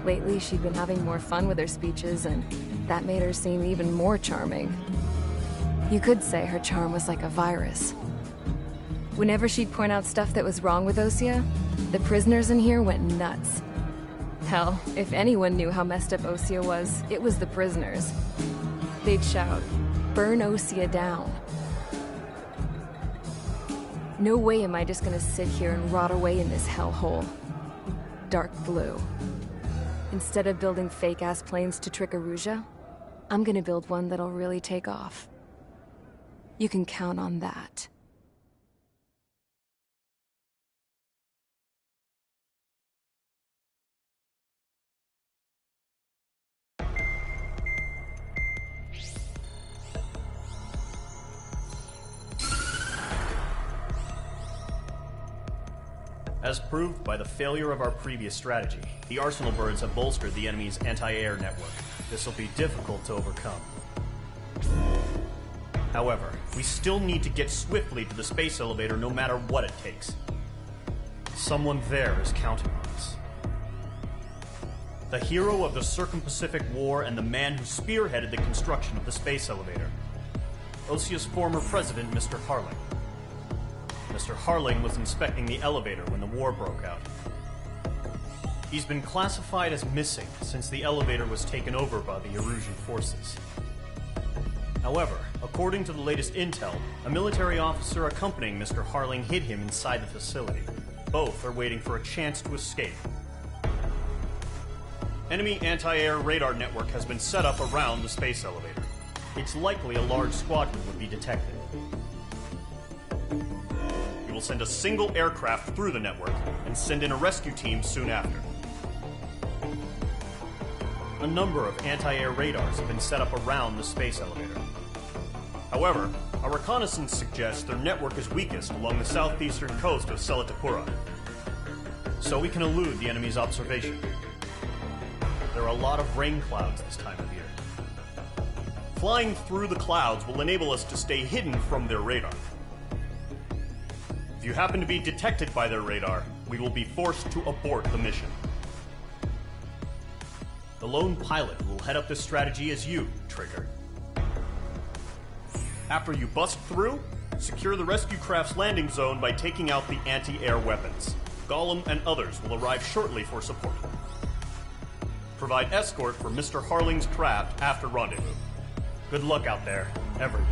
Lately, she'd been having more fun with her speeches, and that made her seem even more charming. You could say her charm was like a virus. Whenever she'd point out stuff that was wrong with Osia, the prisoners in here went nuts. Hell, if anyone knew how messed up Osia was, it was the prisoners. They'd shout, "Burn Osia down." No way am I just gonna sit here and rot away in this hellhole. Dark blue. Instead of building fake-ass planes to trick Arusia, I'm gonna build one that'll really take off. You can count on that. As proved by the failure of our previous strategy, the Arsenal birds have bolstered the enemy's anti-air network. This will be difficult to overcome. However, we still need to get swiftly to the space elevator no matter what it takes. Someone there is counting on us. The hero of the Circum-Pacific War and the man who spearheaded the construction of the space elevator. Osia's former president, Mr. Harling. Mr. Harling was inspecting the elevator when the war broke out. He's been classified as missing since the elevator was taken over by the Erusian forces. However, according to the latest intel, a military officer accompanying Mr. Harling hid him inside the facility. Both are waiting for a chance to escape. Enemy anti-air radar network has been set up around the space elevator. It's likely a large squadron would be detected. We will send a single aircraft through the network and send in a rescue team soon after. A number of anti-air radars have been set up around the space elevator. However, our reconnaissance suggests their network is weakest along the southeastern coast of Selatapura, so we can elude the enemy's observation. There are a lot of rain clouds this time of year. Flying through the clouds will enable us to stay hidden from their radar. If you happen to be detected by their radar, we will be forced to abort the mission. The lone pilot who will head up this strategy is you, Trigger. After you bust through, secure the rescue craft's landing zone by taking out the anti-air weapons. Gollum and others will arrive shortly for support. Provide escort for Mr. Harling's craft after rendezvous. Good luck out there, everyone.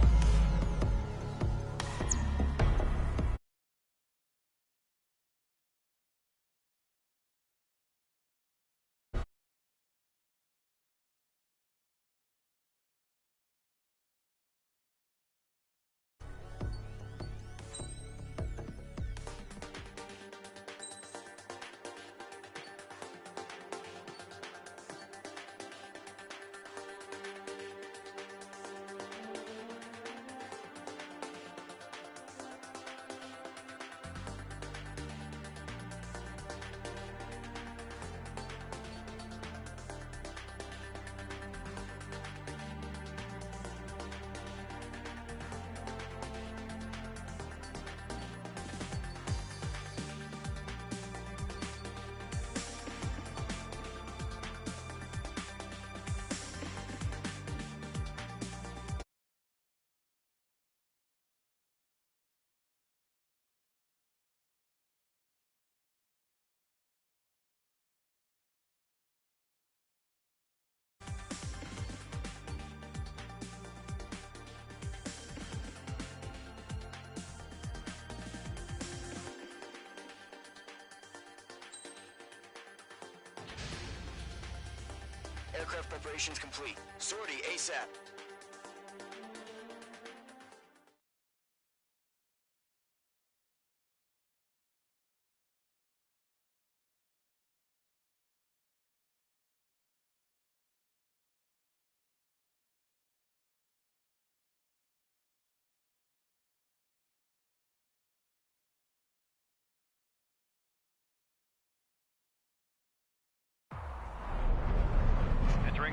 Aircraft preparations complete. Sortie ASAP.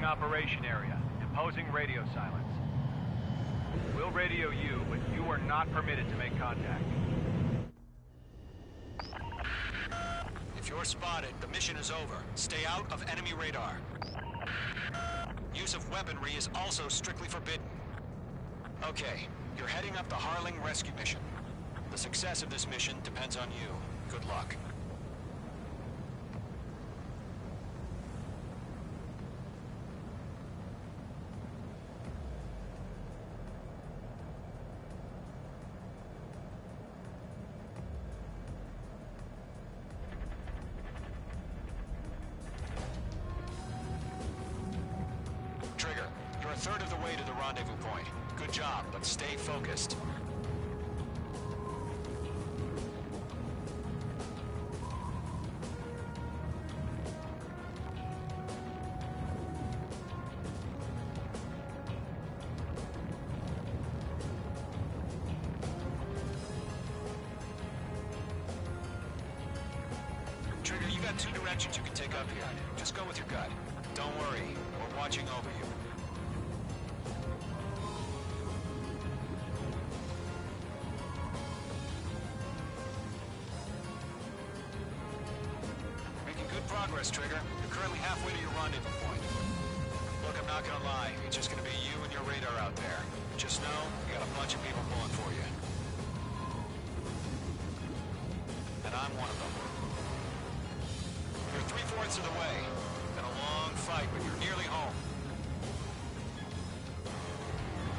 Operation area. Imposing radio silence. We'll radio you, but you are not permitted to make contact. If you're spotted, the mission is over. Stay out of enemy radar. Use of weaponry is also strictly forbidden. Okay, you're heading up the Harling rescue mission. The success of this mission depends on you. Good luck. a third of the way to the rendezvous point. Good job, but stay focused. Trigger, you got two directions you can take up here. Just go with your gut. Don't worry, we're watching over you. Making good progress, Trigger. You're currently halfway to your rendezvous point. Look, I'm not gonna lie. It's just gonna be you and your radar out there. Just know, you got a bunch of people pulling for you. And I'm one of them. You're 3/4 of the way. Been a long fight, but you're nearly home.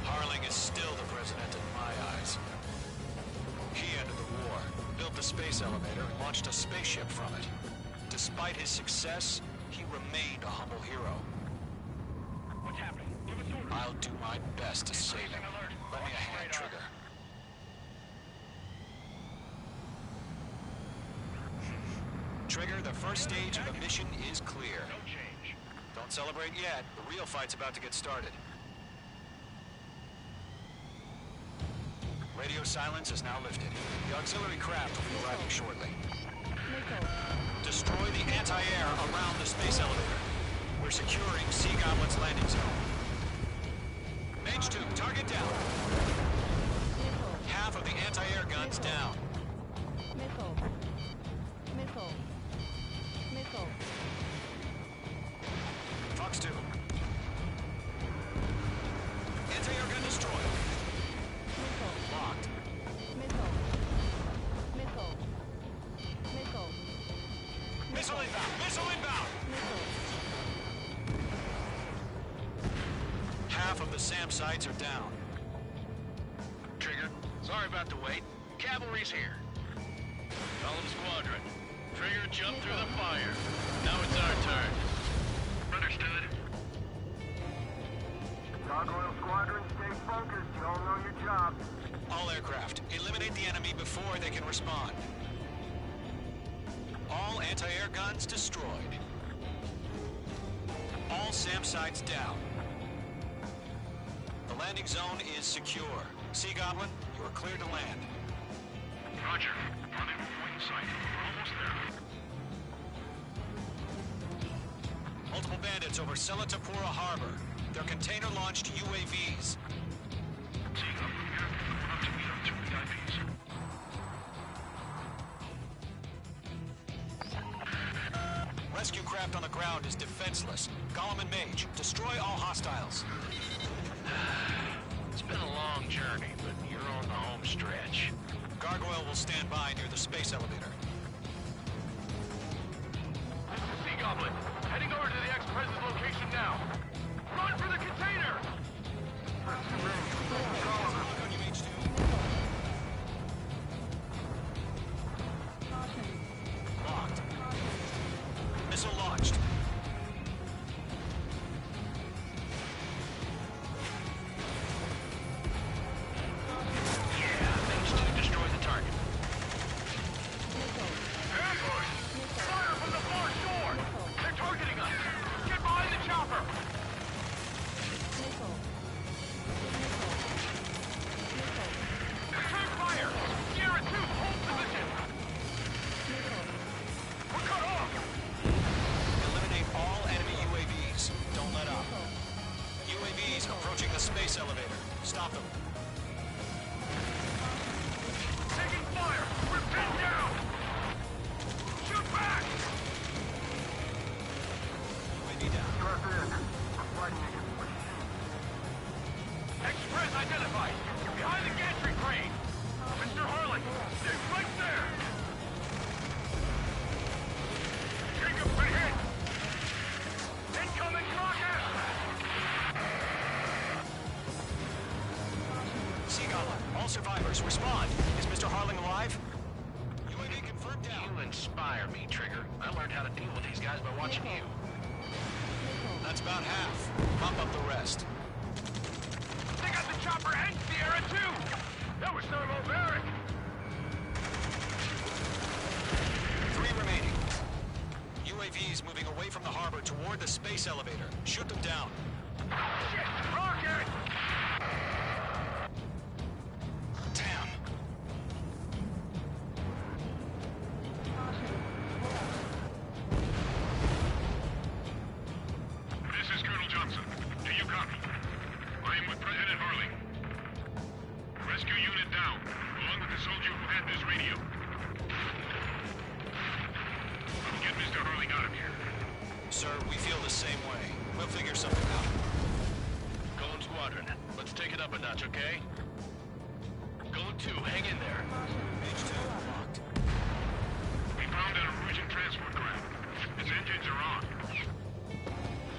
Harling is still the president in my eyes. He ended the war, built the space elevator, and launched a spaceship from it. Despite his success, he remained a humble hero. What's happening? Give us orders. I'll do my best to save him. Let me a hand, Trigger. Trigger, the first stage of the mission is clear. No change. Don't celebrate yet. The real fight's about to get started. Radio silence is now lifted. The auxiliary craft will be arriving shortly. Destroy the anti-air around the space elevator. We're securing Sea Goblin's landing zone. Mage 2, target down. Half of the anti-air guns down. Missile. Missile. Missile. Fox 2. Anti-air gun destroyed. Missile. Locked. Missile. Missile. Missile. Missile inbound! Missile inbound! Missile. Half of the SAM sites are down. Trigger, sorry about the wait. Cavalry's here. Call them squadron. Trigger jumped through the fire. Now it's our turn. Understood. Gargoyle Squadron, stay focused. You all know your job. All aircraft, eliminate the enemy before they can respond. All anti-air guns destroyed. All SAM sites down. The landing zone is secure. Sea Goblin, you are cleared to land. Roger. Rendezvous point in sight. We're almost there. Multiple bandits over Selatapura Harbor. They're container-launched UAVs. Seeing up from here. Going up to meet up 2 VIPs. Rescue craft on the ground is defenseless. Gollum and Mage, destroy all hostiles. It's been a long journey, but you're on the home stretch. Gargoyle will stand by near the space elevator. This is Sea Goblin. Heading over to the ex-president's location now. Run for the container! Locked. Missile launched. Yeah, Mage 2 destroy the target. Ambush! Fire from the far shore! They're targeting us! Get behind the chopper! Return fire! Sierra 2, hold position! We're cut off! Eliminate all enemy UAVs. Don't let up. UAVs approaching the space elevator. Stop them. Taking fire! We're pinned down! Shoot back! UAV down. Trust in. I'm fighting against machine. Express identified! Behind the gantry crane! Mr. Harlan, stay right there! Jacob, been hit! Incoming rocket! Sea Goblin, all survivors, respond. Is Mr. Harling alive? UAV confirmed down. You inspire me, Trigger. I learned how to deal with these guys by watching you. That's about half. Pump up the rest. chopper and Sierra 2! That was thermobaric! 3 remaining. UAVs moving away from the harbor toward the space elevator. Shoot them down. Shit! Rocket! Damn. This is Colonel Johnson. Do you copy? I am with President Harling. Rescue unit down, along with the soldier who had this radio. Get Mr. Harling out of here. Sir, we feel the same way. We'll figure something out. Golem Squadron, let's take it up a notch, okay? Golem 2, hang in there. H2, locked. We found an Erusian transport craft. Its engines are on.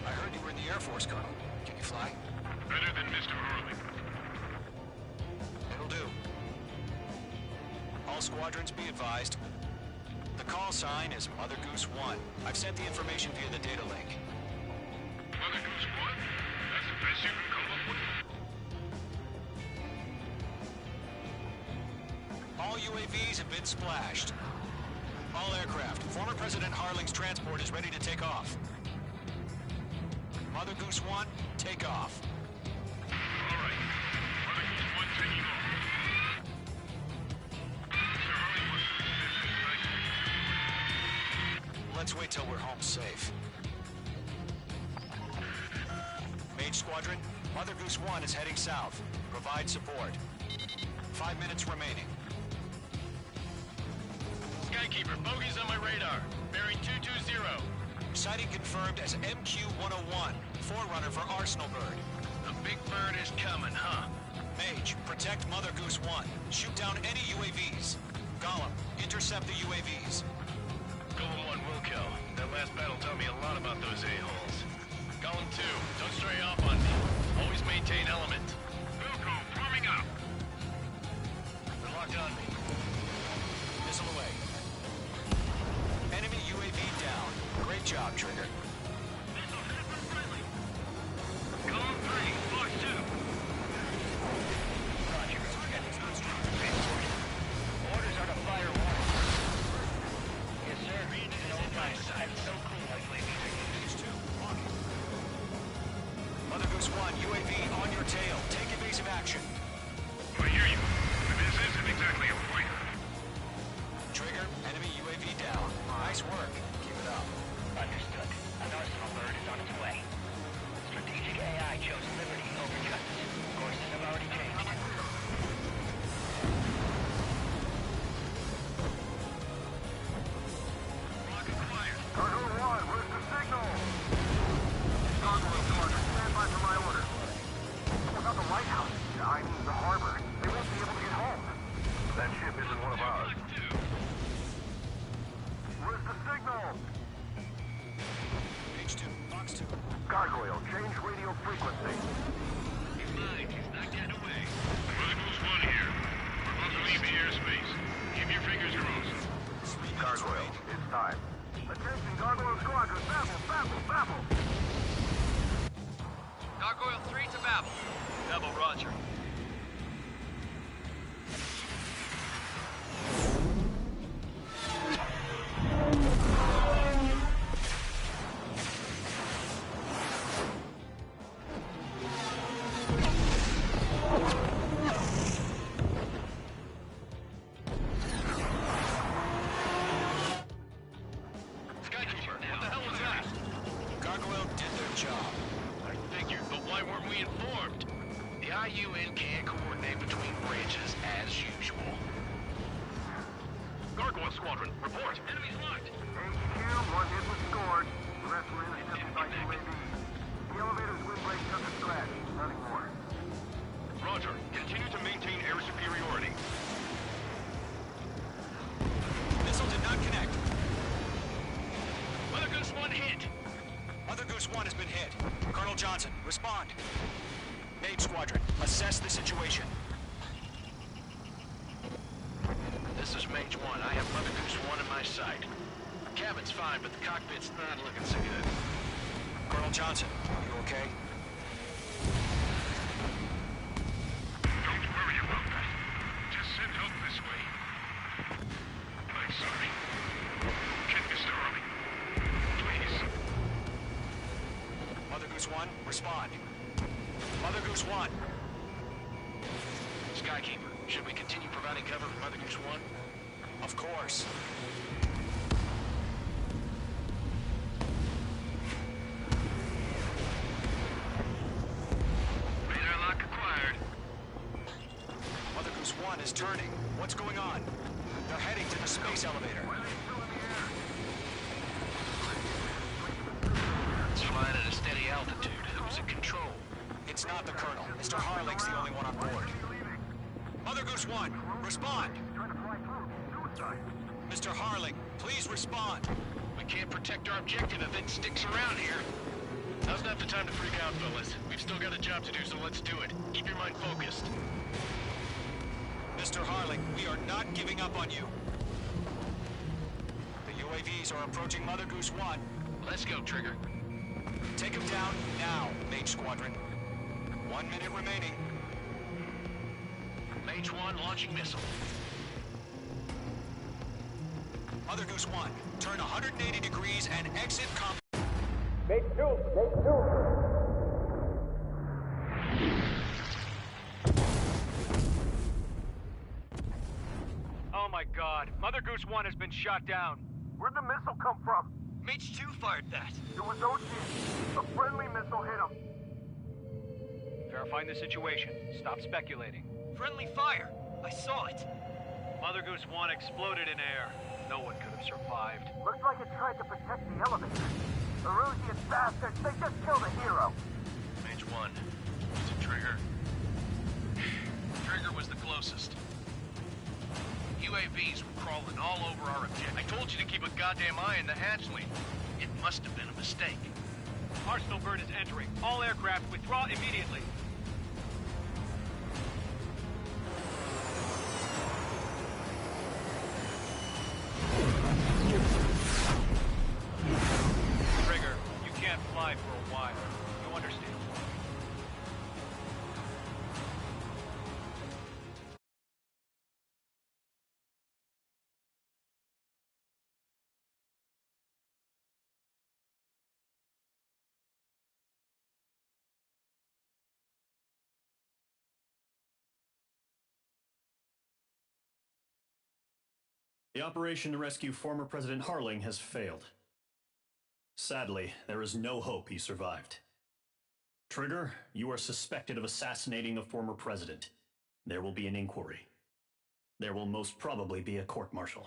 I heard you were in the Air Force, Colonel. Can you fly? Better than Mr. Harling. It'll do. All squadrons be advised. The call sign is Mother Goose 1. I've sent the information via the data link. Mother Goose 1? That's the best you can come up with? All UAVs have been splashed. All aircraft. Former President Harling's transport is ready to take off. Mother Goose 1, take off. All right. Mother Goose 1 taking off. Mr. Harling wants to visit. Let's wait till we're home safe. Mage Squadron, Mother Goose 1 is heading south. Provide support. 5 minutes remaining. Skykeeper, bogeys on my radar. Bearing 220. Sighting confirmed as MQ-101, forerunner for Arsenal Bird. The big bird is coming, huh? Mage, protect Mother Goose 1. Shoot down any UAVs. Gollum, intercept the UAVs. Golem 1 will kill. That last battle taught me a lot about those a-holes. Golem 2, don't stray off on me. Always maintain element. Wilco, forming up. They're locked on me. Missile away. Enemy UAV down. Great job, Trigger. Golem 3, Fox 2. Roger. Orders are to fire 1. Yes, sir. No dice. I'm so cool I play music. Mother Goose 1, UAV on your tail. Take evasive action. I hear you. But this isn't exactly a fighter. Trigger, enemy UAV down. Nice work. Keep it up. Understood. An Arsenal bird is on its way. Strategic AI chose liberty over justice. Courses have already changed. Rocket quiet. Cargo 1, where's the signal? Cargo Squadron, stand by for my order. Without the lighthouse, I mean the harbor, they won't be able to get home. That ship isn't one of ours. Where's the signal? H2, Fox 2. Gargoyle, change radio frequency. He's mine. He's not getting away. Mother Goose 1 here. We're about to leave the airspace. Keep your fingers crossed. Gargoyle, it's time. Attention, Gargoyle Squadron, Babel! Gargoyle 3 to Babel. Double Roger. Skykeeper, what the hell was that? Gargoyle did their job. I figured, but why weren't we informed? The IUN can't coordinate between branches as usual. Gargoyle Squadron, report. Enemy's locked. HQ, 1 hit was scored. The rest were intercepted by UAVs. The elevator's windbreak took a scratch. Nothing more. Roger. Continue to maintain air superiority. Missile did not connect. Mother Goose 1 hit. Mother Goose 1 has been hit. Colonel Johnson, respond. Mage Squadron, assess the situation. This is Mage 1. I have Mother Goose 1 in my sight. Cabin's fine, but the cockpit's not looking so good. Colonel Johnson, you okay? this way. I'm sorry. Get Mr. Harling. Please. Mother Goose 1, respond. Mother Goose 1. Skykeeper, should we continue providing cover for Mother Goose 1? Of course. Radar lock acquired. Mother Goose 1 is turning. What's going on? They're heading to the space elevator. It's flying at a steady altitude. Who's in control? It's not the Colonel. Mr. Harling's the only one on board. Mother Goose 1, respond! Mr. Harling, please respond! We can't protect our objective if it sticks around here. Now's not the time to freak out, fellas. We've still got a job to do, so let's do it. Keep your mind focused. Mr. Harling, we are not giving up on you. The UAVs are approaching Mother Goose 1. Let's go, Trigger. Take him down now, Mage Squadron. 1 minute remaining. Mage 1 launching missile. Mother Goose 1, turn 180 degrees and exit combat. Mage 2! Mage 2! Oh my god. Mother Goose 1 has been shot down. Where'd the missile come from? Mage 2 fired that. It was Ocean. A friendly missile hit him. Verifying the situation. Stop speculating. Friendly fire! I saw it! Mother Goose 1 exploded in air. No one could have survived. Looks like it tried to protect the elevator. Erusian bastards, they just killed a hero. Mage 1. Is it Trigger? Trigger was the closest. UAVs were crawling all over our objective. I told you to keep a goddamn eye on the hatchling. It must have been a mistake. Arsenal bird is entering. All aircraft withdraw immediately. Trigger, you can't fly for a while. You understand? The operation to rescue former President Harling has failed. Sadly, there is no hope he survived. Trigger, you are suspected of assassinating a former president. There will be an inquiry. There will most probably be a court-martial.